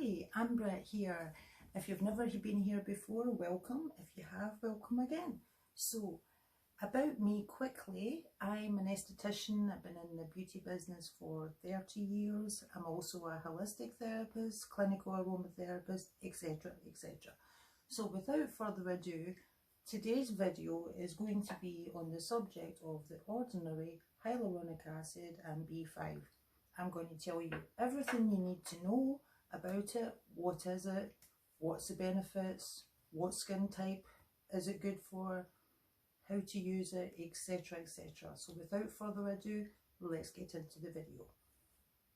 Hi, I'm Brett here. If you've never been here before, welcome. If you have, welcome again. So, about me quickly, I'm an esthetician. I've been in the beauty business for 30 years. I'm also a holistic therapist, clinical aromatherapist, etc, etc. So without further ado, today's video is going to be on the subject of the Ordinary Hyaluronic Acid and B5. I'm going to tell you everything you need to know about it. What is it? What's the benefits? What skin type is it good for? How to use it, etc, etc. So without further ado, let's get into the video.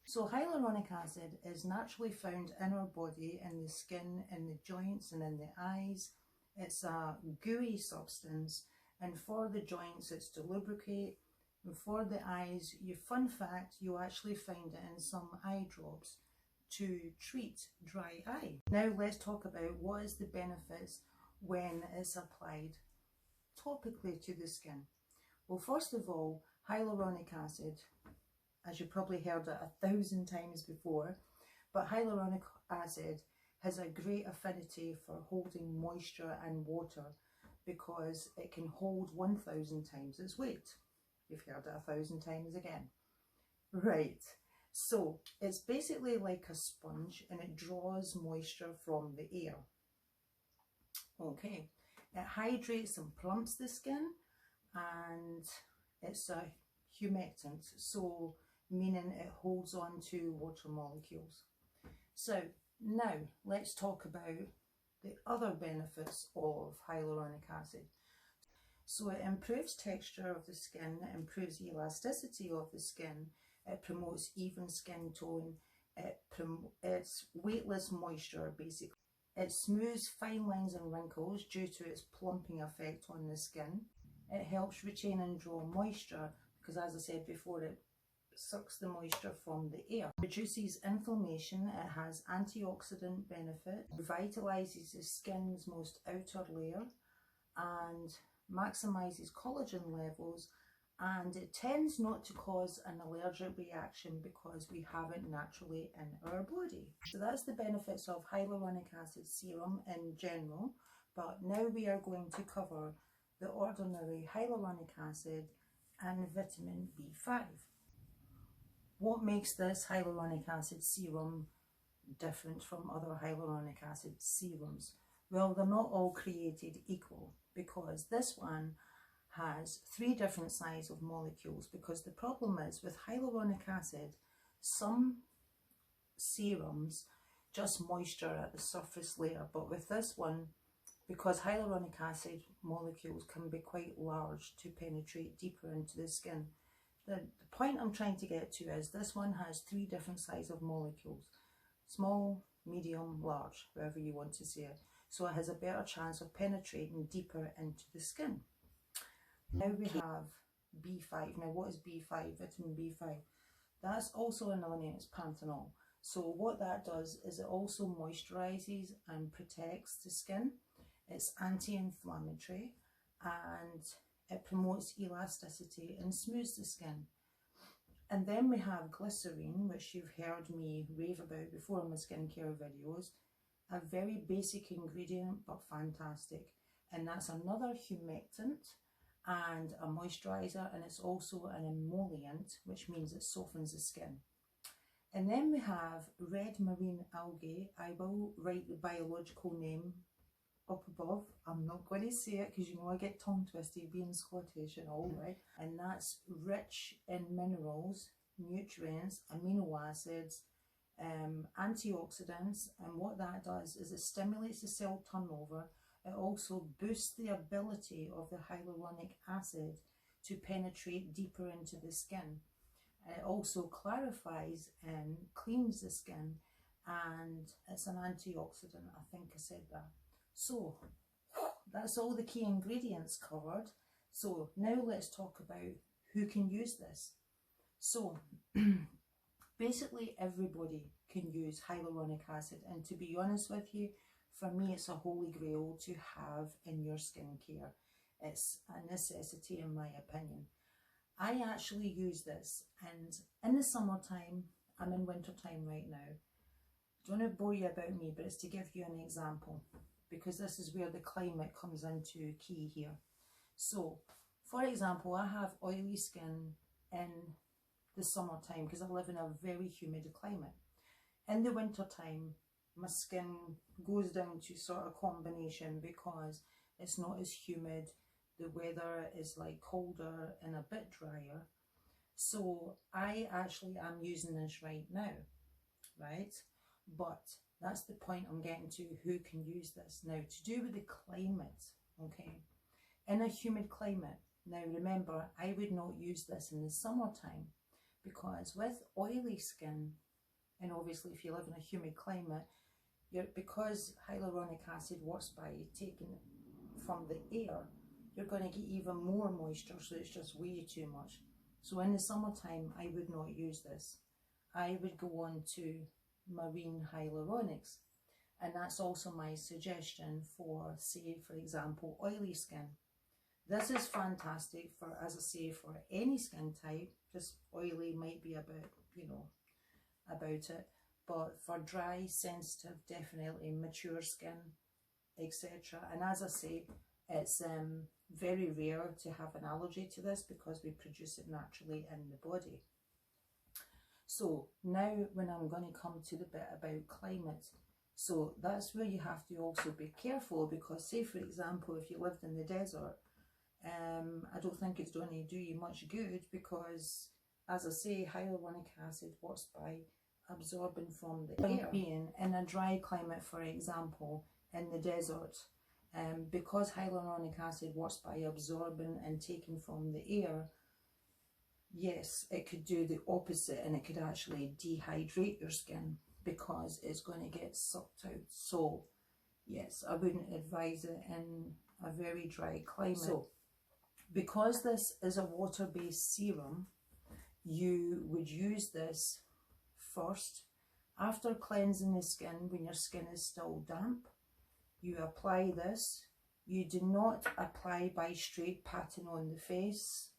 So hyaluronic acid is naturally found in our body, in the skin, in the joints and in the eyes. It's a gooey substance, and for the joints it's to lubricate. And for the eyes, fun fact, you actually find it in some eye drops to treat dry eye. Now let's talk about what is the benefits when it's applied topically to the skin. Well, first of all, hyaluronic acid, as you probably heard it 1,000 times before, but hyaluronic acid has a great affinity for holding moisture and water because it can hold 1,000 times its weight. You've heard it 1,000 times again. Right, so it's basically like a sponge and it draws moisture from the air. Okay, it hydrates and plumps the skin, and it's a humectant, so meaning it holds on to water molecules. So now let's talk about the other benefits of hyaluronic acid. So it improves texture of the skin, it improves elasticity of the skin, it promotes even skin tone, it's weightless moisture basically. It smooths fine lines and wrinkles due to its plumping effect on the skin. It helps retain and draw moisture because, as I said before, it sucks the moisture from the air. Reduces inflammation, it has antioxidant benefit, revitalizes the skin's most outer layer, and maximizes collagen levels, and it tends not to cause an allergic reaction because we have it naturally in our body. So that's the benefits of hyaluronic acid serum in general, but now we are going to cover the ordinary hyaluronic acid and vitamin B5. What makes this hyaluronic acid serum different from other hyaluronic acid serums? Well, they're not all created equal, because this one has 3 different sizes of molecules, because the problem is with hyaluronic acid, some serums just moisture at the surface layer, but with this one, because hyaluronic acid molecules can be quite large to penetrate deeper into the skin, the point I'm trying to get to is this one has 3 different sizes of molecules: small, medium, large, however you want to say it. So it has a better chance of penetrating deeper into the skin. Now we have B5. Now what is B5? Vitamin B5. That's also another name, it's Panthenol. So what that does is it also moisturizes and protects the skin. It's anti-inflammatory and it promotes elasticity and smooths the skin. And then we have glycerine, which you've heard me rave about before in my skincare videos. A very basic ingredient, but fantastic. And that's another humectant and a moisturizer, and it's also an emollient, which means it softens the skin. And then we have red marine algae. I will write the biological name up above. I'm not going to say it because you know I get tongue twisted being Scottish and all, right? And that's rich in minerals, nutrients, amino acids, antioxidants, and what that does is it stimulates the cell turnover. It also boosts the ability of the hyaluronic acid to penetrate deeper into the skin. It also clarifies and cleans the skin, and it's an antioxidant. I think I said that. So that's all the key ingredients covered. So now let's talk about who can use this. So basically everybody can use hyaluronic acid, and to be honest with you, for me it's a holy grail to have in your skincare. It's a necessity in my opinion. I actually use this, and in the summertime, I'm in winter time right now, don't want to bore you about me, but it's to give you an example, because this is where the climate comes into key here. So, for example, I have oily skin in the summertime because I live in a very humid climate. In the winter time, my skin goes down to sort of combination because it's not as humid, the weather is like colder and a bit drier. So I actually am using this right now, right? But that's the point I'm getting to, who can use this. Now, to do with the climate, okay? In a humid climate, now remember, I would not use this in the summertime because with oily skin, and obviously if you live in a humid climate, because hyaluronic acid works by taking from the air, you're going to get even more moisture, so it's just way too much. So in the summertime, I would not use this. I would go on to Marine Hyaluronics, and that's also my suggestion for, say, for example, oily skin. This is fantastic for, as I say, for any skin type. Just oily might be a bit, you know, about it. But for dry, sensitive, definitely mature skin, etc. And as I say, it's very rare to have an allergy to this because we produce it naturally in the body. So now when I'm going to come to the bit about climate, so that's where you have to also be careful, because say for example, if you lived in the desert, I don't think it's going to do you much good, because as I say, hyaluronic acid works by absorbing from the air. Being in a dry climate, for example, in the desert, because hyaluronic acid works by absorbing and taking from the air, yes, it could do the opposite, and it could actually dehydrate your skin because it's going to get sucked out. So yes, I wouldn't advise it in a very dry climate. So because this is a water-based serum, you would use this first after cleansing the skin. When your skin is still damp, you apply this. You do not apply by straight patting on the face.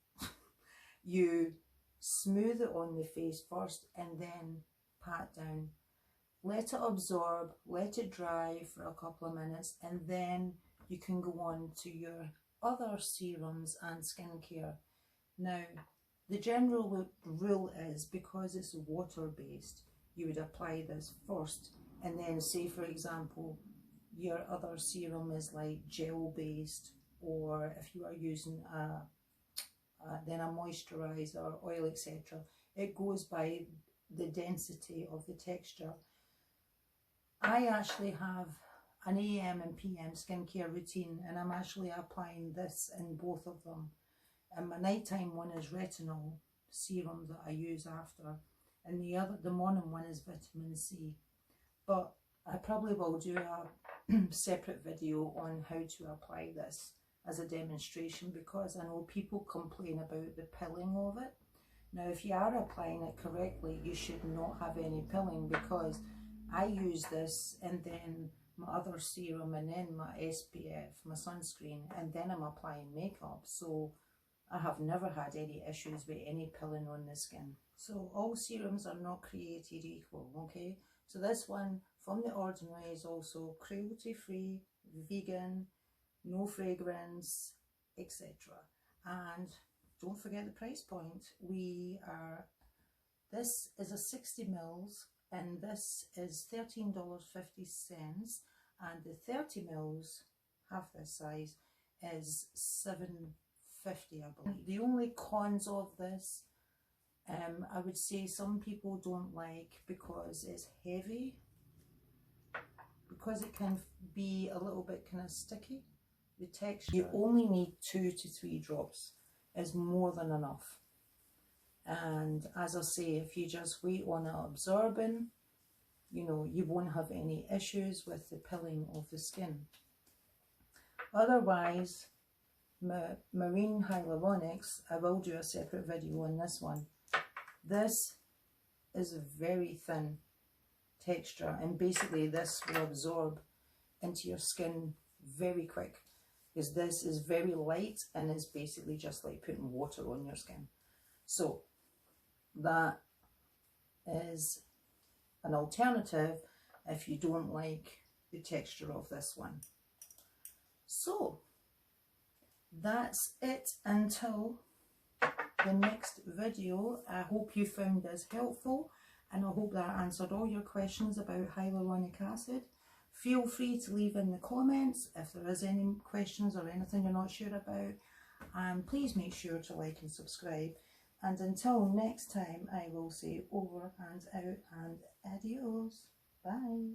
You smooth it on the face first and then pat down. Let it absorb, let it dry for a couple of minutes, and then you can go on to your other serums and skincare. Now, the general rule is, because it's water-based, you would apply this first, and then say for example your other serum is like gel-based, or if you are using then a moisturizer, oil, etc. It goes by the density of the texture. I actually have an AM and PM skincare routine, and I'm actually applying this in both of them. And my nighttime one is retinol serum that I use after, and the morning one is vitamin C. But I probably will do a separate video on how to apply this as a demonstration, because I know people complain about the pilling of it. Now, if you are applying it correctly, you should not have any pilling, because I use this and then my other serum and then my SPF, my sunscreen, and then I'm applying makeup. So I have never had any issues with any pilling on the skin. So all serums are not created equal, okay? So this one from the Ordinary is also cruelty-free, vegan, no fragrance, etc. And don't forget the price point. This is a 60 mils, and this is $13.50, and the 30 mils, half this size, is $7.50, I believe. The only cons of this, I would say some people don't like, because it's heavy, because it can be a little bit kind of sticky, the texture. You only need 2 to 3 drops is more than enough. And as I say, if you just wait on it absorbing, you know, you won't have any issues with the pilling of the skin. Otherwise, Marine Hyaluronics, I will do a separate video on this one. This is a very thin texture, and basically this will absorb into your skin very quick, because this is very light and is basically just like putting water on your skin. So that is an alternative. if you don't like the texture of this one. So that's it until the next video. I hope you found this helpful, and I hope that answered all your questions about hyaluronic acid. Feel free to leave in the comments if there is any questions or anything you're not sure about, and please make sure to like and subscribe. And until next time, I will say over and out and adios. Bye.